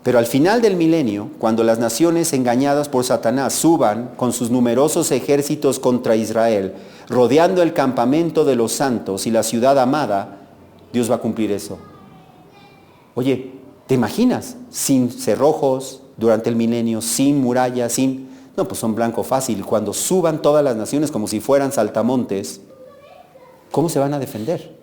Pero al final del milenio, cuando las naciones engañadas por Satanás suban con sus numerosos ejércitos contra Israel, rodeando el campamento de los santos y la ciudad amada, Dios va a cumplir eso. Oye, ¿te imaginas? Sin cerrojos durante el milenio, sin murallas, sin... No, pues son blanco fácil. Cuando suban todas las naciones como si fueran saltamontes, ¿cómo se van a defender?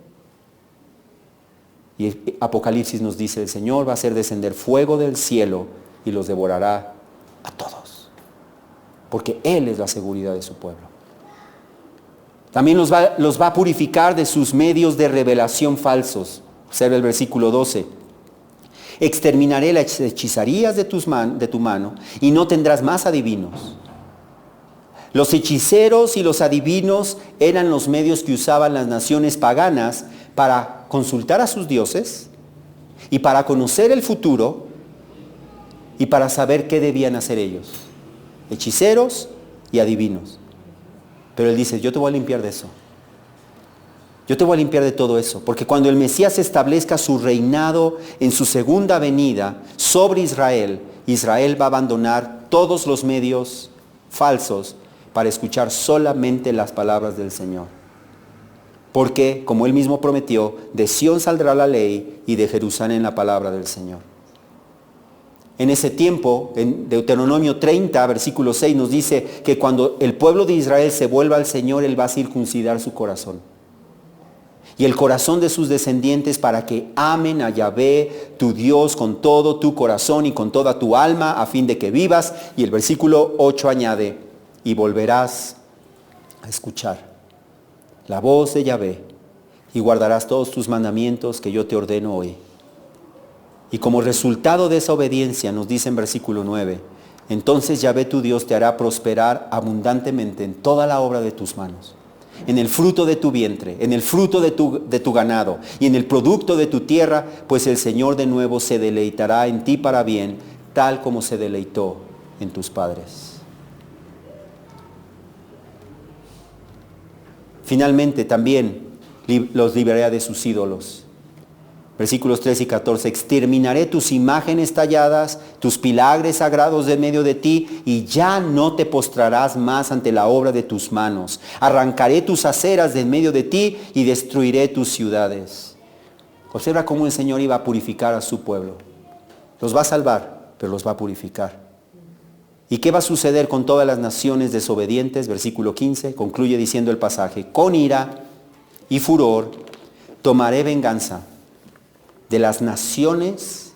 Y Apocalipsis nos dice, el Señor va a hacer descender fuego del cielo y los devorará a todos. Porque Él es la seguridad de su pueblo. También los va a purificar de sus medios de revelación falsos. Observa el versículo 12. Exterminaré las hechizarías de tu mano y no tendrás más adivinos. Los hechiceros y los adivinos eran los medios que usaban las naciones paganas para consultar a sus dioses y para conocer el futuro y para saber qué debían hacer ellos. Hechiceros y adivinos. Pero Él dice, yo te voy a limpiar de eso. Yo te voy a limpiar de todo eso, porque cuando el Mesías establezca su reinado en su segunda venida sobre Israel, Israel va a abandonar todos los medios falsos para escuchar solamente las palabras del Señor. Porque, como Él mismo prometió, de Sión saldrá la ley y de Jerusalén la palabra del Señor. En ese tiempo, en Deuteronomio 30, versículo 6, nos dice que cuando el pueblo de Israel se vuelva al Señor, Él va a circuncidar su corazón. Y el corazón de sus descendientes para que amen a Yahvé, tu Dios, con todo tu corazón y con toda tu alma, a fin de que vivas. Y el versículo 8 añade, y volverás a escuchar la voz de Yahvé y guardarás todos tus mandamientos que yo te ordeno hoy. Y como resultado de esa obediencia, nos dice en versículo 9, entonces Yahvé tu Dios te hará prosperar abundantemente en toda la obra de tus manos, en el fruto de tu vientre, en el fruto de tu ganado y en el producto de tu tierra, pues el Señor de nuevo se deleitará en ti para bien, tal como se deleitó en tus padres. Finalmente también los libraré de sus ídolos. Versículos 13 y 14, exterminaré tus imágenes talladas, tus pilares sagrados de medio de ti, y ya no te postrarás más ante la obra de tus manos. Arrancaré tus aceras de en medio de ti y destruiré tus ciudades. Observa cómo el Señor iba a purificar a su pueblo. Los va a salvar, pero los va a purificar. ¿Y qué va a suceder con todas las naciones desobedientes? Versículo 15, concluye diciendo el pasaje, con ira y furor tomaré venganza de las naciones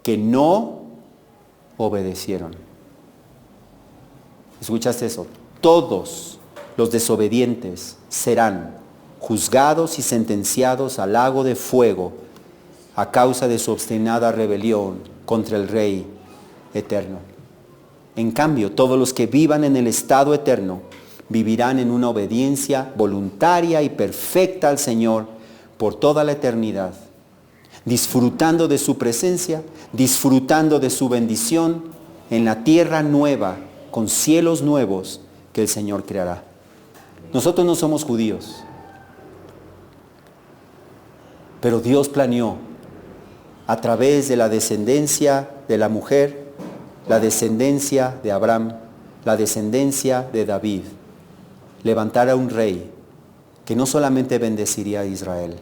que no obedecieron. ¿Escuchaste eso? Todos los desobedientes serán juzgados y sentenciados al lago de fuego a causa de su obstinada rebelión contra el Rey eterno. En cambio, todos los que vivan en el estado eterno vivirán en una obediencia voluntaria y perfecta al Señor por toda la eternidad, disfrutando de su presencia, disfrutando de su bendición en la tierra nueva, con cielos nuevos que el Señor creará. Nosotros no somos judíos, pero Dios planeó a través de la descendencia de la mujer, la descendencia de Abraham, la descendencia de David, levantar a un rey que no solamente bendeciría a Israel,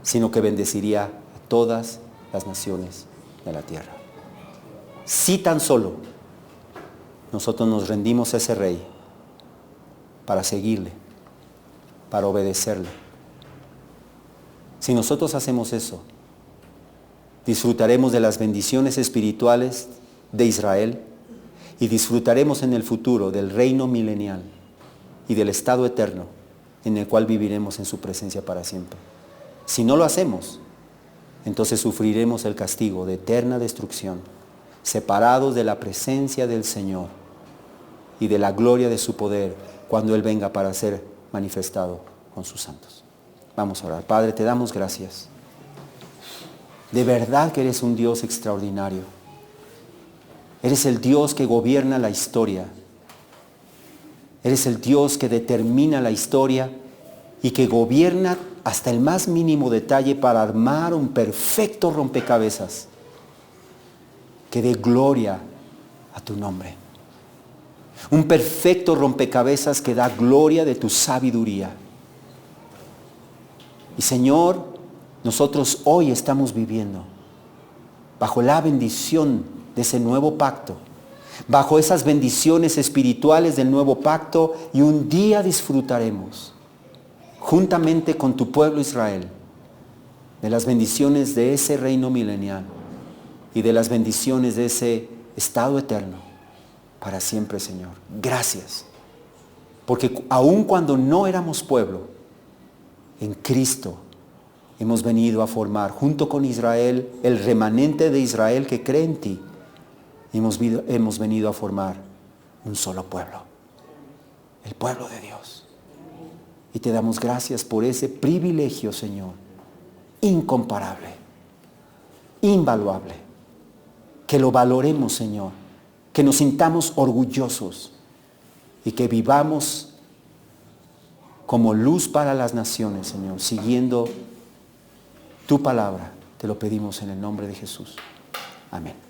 sino que bendeciría a todas las naciones de la tierra. Si tan solo nosotros nos rendimos a ese rey para seguirle, para obedecerle. Si nosotros hacemos eso, disfrutaremos de las bendiciones espirituales de Israel y disfrutaremos en el futuro del reino milenial y del estado eterno en el cual viviremos en su presencia para siempre. Si no lo hacemos, entonces sufriremos el castigo de eterna destrucción, separados de la presencia del Señor y de la gloria de su poder cuando Él venga para ser manifestado con sus santos. Vamos a orar. Padre, te damos gracias. De verdad que eres un Dios extraordinario. Eres el Dios que gobierna la historia. Eres el Dios que determina la historia y que gobierna hasta el más mínimo detalle para armar un perfecto rompecabezas que dé gloria a tu nombre. Un perfecto rompecabezas que da gloria de tu sabiduría. Y Señor, nosotros hoy estamos viviendo bajo la bendición de ese nuevo pacto, bajo esas bendiciones espirituales del nuevo pacto, y un día disfrutaremos juntamente con tu pueblo Israel de las bendiciones de ese reino milenial y de las bendiciones de ese estado eterno para siempre, Señor. Gracias, porque aun cuando no éramos pueblo, en Cristo hemos venido a formar, junto con Israel, el remanente de Israel que cree en ti, hemos venido a formar un solo pueblo, el pueblo de Dios. Y te damos gracias por ese privilegio, Señor, incomparable, invaluable. Que lo valoremos, Señor, que nos sintamos orgullosos y que vivamos como luz para las naciones, Señor, siguiendo tu palabra. Te lo pedimos en el nombre de Jesús. Amén.